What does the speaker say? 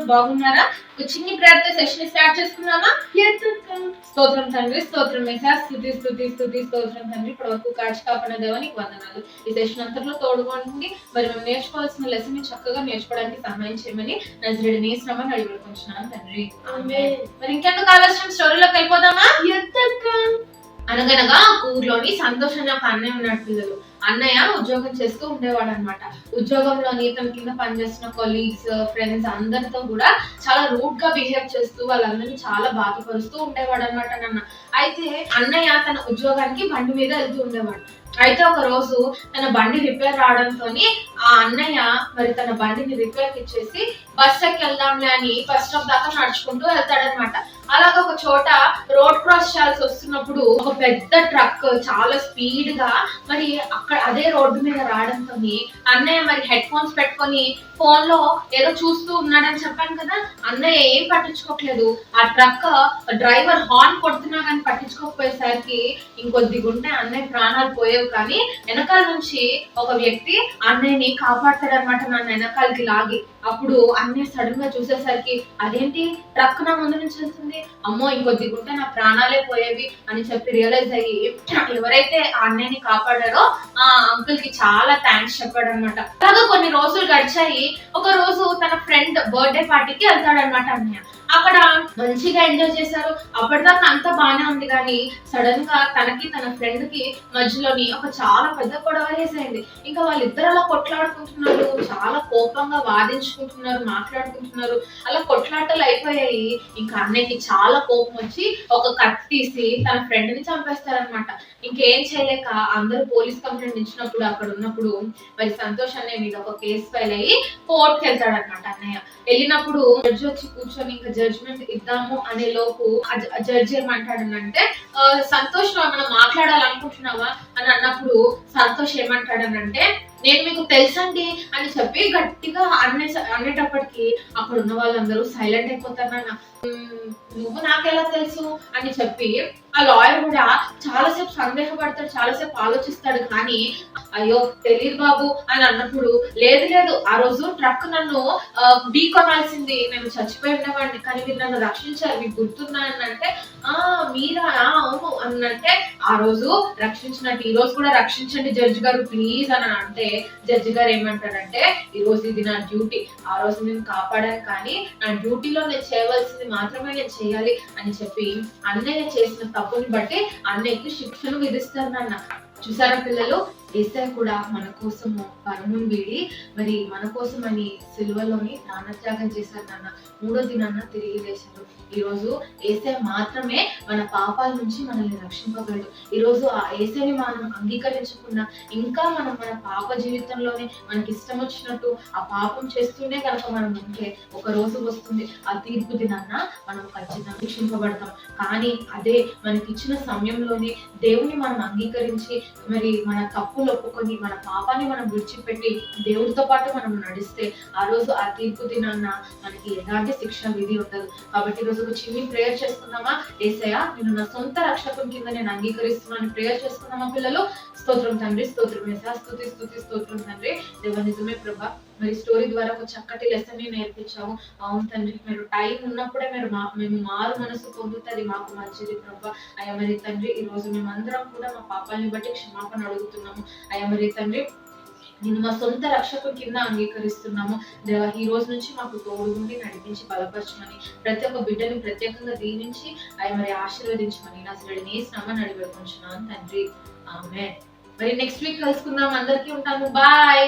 అందరూ బాగున్నారా? చిన్ని ప్రేయర్తో సెషన్ స్టార్ట్ చేసుకున్నామా? స్తోత్రం తండ్రి, స్తోత్రం యేసయ్యా, స్తుతి స్తుతి స్తుతి స్తోత్రం తండ్రి. ఇప్పటి వరకు కాచి కాపాడిన దేవానికి వందనాలు. ఈ సెషన్ అంతట్లో తోడుకోండి. మరి మేము నేర్చుకోవాల్సిన లెసన్ ని చక్కగా నేర్చుకోవడానికి సహాయం చేయమని నజరేయుడైన యేసునామమున అడిగి వేడుకుంటున్నాను తండ్రి. ఆమేన్. మరి ఇంకెందుకు ఆలస్యం, స్టోరీలోకి వెళ్ళిపోదామా? అనగనగా ఊర్లోని సంతోష్ అనే ఒక అన్నయ్య ఉన్నాడు పిల్లలు. అన్నయ్య ఉద్యోగం చేస్తూ ఉండేవాడు అనమాట. ఉద్యోగంలోని తన కింద పనిచేస్తున్న కొలీగ్స్, ఫ్రెండ్స్ అందరితో కూడా చాలా రూడ్ గా బిహేవ్ చేస్తూ వాళ్ళందరినీ చాలా బాధపరుస్తూ ఉండేవాడు అనమాట నాన్న. అయితే అన్నయ్య తన ఉద్యోగానికి బండి మీద వెళ్తూ ఉండేవాడు. అయితే ఒక రోజు తన బండి రిపేర్ రావడంతో ఆ అన్నయ్య మరి తన బండిని రిపేర్ ఇచ్చేసి బస్ ఎక్కి వెళ్దాంలే అని బస్ స్టాప్ దాకా నడుచుకుంటూ వెళ్తాడనమాట. అలాగ ఒక చోట రోడ్ క్రాస్ చేయాల్సి వస్తున్నప్పుడు ఒక పెద్ద ట్రక్ చాలా స్పీడ్ గా మరి అక్కడ అదే రోడ్డు మీద రావడంతో అన్నయ్య మరి హెడ్ ఫోన్స్ పెట్టుకొని ఫోన్ లో ఏదో చూస్తూ ఉన్నాడని చెప్పాను కదా. అన్నయ్య ఏం పట్టించుకోవట్లేదు. ఆ ట్రక్ డ్రైవర్ హార్న్ కొడుతున్నా కానీ పట్టించుకోకపోయేసరికి ఇంకొద్దిగుంటే అన్నయ్య ప్రాణాలు పోయేవి. కానీ వెనకాల నుంచి ఒక వ్యక్తి అన్నయ్యని కాపాడతాడనమాట. నన్ను వెనకాలకి లాగి అప్పుడు అన్నయ్య సడన్ గా చూసేసరికి అదేంటి ట్రక్ నా ముందు నుంచి వెళ్తుంది, అమ్మో ఇంకొద్దిగుంటే నా ప్రాణాలే పోయేవి అని చెప్పి రియలైజ్ అయ్యి ఎవరైతే ఆ అన్నయ్యని కాపాడారో ఆ అంకుల్ కి చాలా థ్యాంక్స్ చెప్పాడు అనమాట. అలాగా కొన్ని రోజులు గడిచాయి. ఒక రోజు తన ఫ్రెండ్ బర్త్డే పార్టీకి వెళ్తాడనమాట అన్నయ్య. అక్కడ మంచిగా ఎంజాయ్ చేశారు. అప్పటిదాకా అంతా బాగానే ఉంది కానీ సడన్ గా తనకి తన ఫ్రెండ్ కి మధ్యలోని ఒక చాలా పెద్ద గొడవ వేసేయండి. ఇంకా వాళ్ళిద్దరు అలా కొట్లాడుకుంటున్నారు, చాలా కోపంగా వాదించుకుంటున్నారు, మాట్లాడుకుంటున్నారు. అలా కొట్లాటలు అయిపోయాయి. ఇంకా అన్నయ్యకి చాలా కోపం వచ్చి ఒక కత్తి తీసి తన ఫ్రెండ్ ని చంపేస్తారనమాట. ఇంకేం చేయలేక అందరూ పోలీస్ కంప్లైంట్ ఇచ్చినప్పుడు అక్కడ ఉన్నప్పుడు మరి సంతోష్ అన్నయ్య మీద ఒక కేసు ఫైల్ అయ్యి కోర్టుకి వెళ్తాడనమాట అన్నయ్య. వెళ్ళినప్పుడు జడ్జి వచ్చి కూర్చొని ఇంకా జడ్జిమెంట్ ఇద్దాము అనే లోపు జడ్జి ఏమంటాడనంటే సంతోష్ మనం మాట్లాడాలనుకుంటున్నావా అని అన్నప్పుడు సంతోష్ ఏమంటాడనంటే నేను మీకు తెలుసండి అని చెప్పి గట్టిగా అనేటప్పటికి అక్కడ ఉన్న వాళ్ళందరూ సైలెంట్ అయిపోతారన్న. నువ్వు నాకెలా తెలుసు అని చెప్పి ఆ లాయర్ కూడా చాలాసేపు సందేహపడతాడు, చాలాసేపు ఆలోచిస్తాడు. కానీ అయ్యో తెలియదు బాబు అని అన్నప్పుడు లేదు లేదు ఆ రోజు ట్రక్ నన్ను ఢీకొనాల్సింది, నేను చచ్చిపోయి ఉండేవాడిని కానీ మీరు నన్ను రక్షించారు, మీకు గుర్తున్నానంటే మీరా అవును అన్నంటే ఆ రోజు రక్షించినట్టు ఈ రోజు కూడా రక్షించండి జడ్జి గారు ప్లీజ్ అని అంటే జడ్జి గారు ఏమంటారంటే ఈ రోజు ఇది నా డ్యూటీ, ఆ రోజు నేను కాపాడాను కానీ నా డ్యూటీలో నేను చేయవలసింది మాత్రమే నేను చేయాలి అని చెప్పి అన్నయ్య చేసిన తప్పుని బట్టి అన్నయ్యకి శిక్షను విధిస్తారు నాన్న. చూసారా పిల్లలు, యేసయ్య కూడా మన కోసము పరమును వీడి మరి మన కోసం అని సిలువలోని ప్రాణత్యాగం చేశారు నాన్న. 3వ దినాన తిరిగి లేచారు. ఈ రోజు యేసయ్య మాత్రమే మన పాపాల నుంచి మనల్ని రక్షింపగలడు. ఈ రోజు ఆ యేసయ్యని మనం అంగీకరించకుండా ఇంకా మనం మన పాప జీవితంలోనే మనకి ఇష్టం వచ్చినట్టు ఆ పాపం చేస్తూనే కనుక మనం ఉంటే ఒక రోజు వస్తుంది ఆ తీర్పు దినాన మనం ఖచ్చితంగా రక్షింపబడతాం. కానీ అదే మనకి ఇచ్చిన సమయంలోనే దేవుని మనం అంగీకరించి మరి మన తప్పులు ఒప్పుకొని మన పాపాన్ని మనం విడిచిపెట్టి దేవుడితో పాటు మనం నడిస్తే ఆ రోజు ఆ తీర్పు దినాన్న మనకి ఎలాంటి శిక్ష విధి ఉండదు. కాబట్టి ఈ రోజు ఒక చిన్ని ప్రేయర్ చేసుకుందామా? యేసయ్య నేను నా సొంత రక్షకుని కింద నేను అంగీకరిస్తున్నాను ప్రేయర్ చేసుకుందామా పిల్లలు? స్తోత్రం తండ్రి, స్తోత్రం యేసయ్య, స్తుతి స్తుతి స్తోత్రం తండ్రి. దేవ నిజమే ప్రభా, మరి స్టోరీ ద్వారా ఒక చక్కటి లెసన్ ని నేర్పించాము. అవును తండ్రి, మీరు టైం ఉన్నప్పుడే మేము మారు మనసు పొందుతుంది మాకు మంచిది ప్రభా. అయ్యా మరి తండ్రి ఈ రోజు మేమందరం కూడా మా పాపాలని బట్టి క్షమాపణ అడుగుతున్నాము. అయ్యా మరి తండ్రి నేను మా సొంత రక్షకుడి కింద అంగీకరిస్తున్నాము. దేవా ఈ రోజు నుంచి మాకు తోడు ఉండి నడిపించి బలపరచమని ప్రతి ఒక్క బిడ్డని ప్రత్యేకంగా దీవించి అయ్యా మరి ఆశీర్వదించమని నజరేయుడైన యేసునామమున అడిగి వేడుకుంటున్నాను తండ్రి. ఆమేన్. మరి నెక్స్ట్ వీక్ కలుసుకుందాం. అందరికీ ఉంటాను. బాయ్.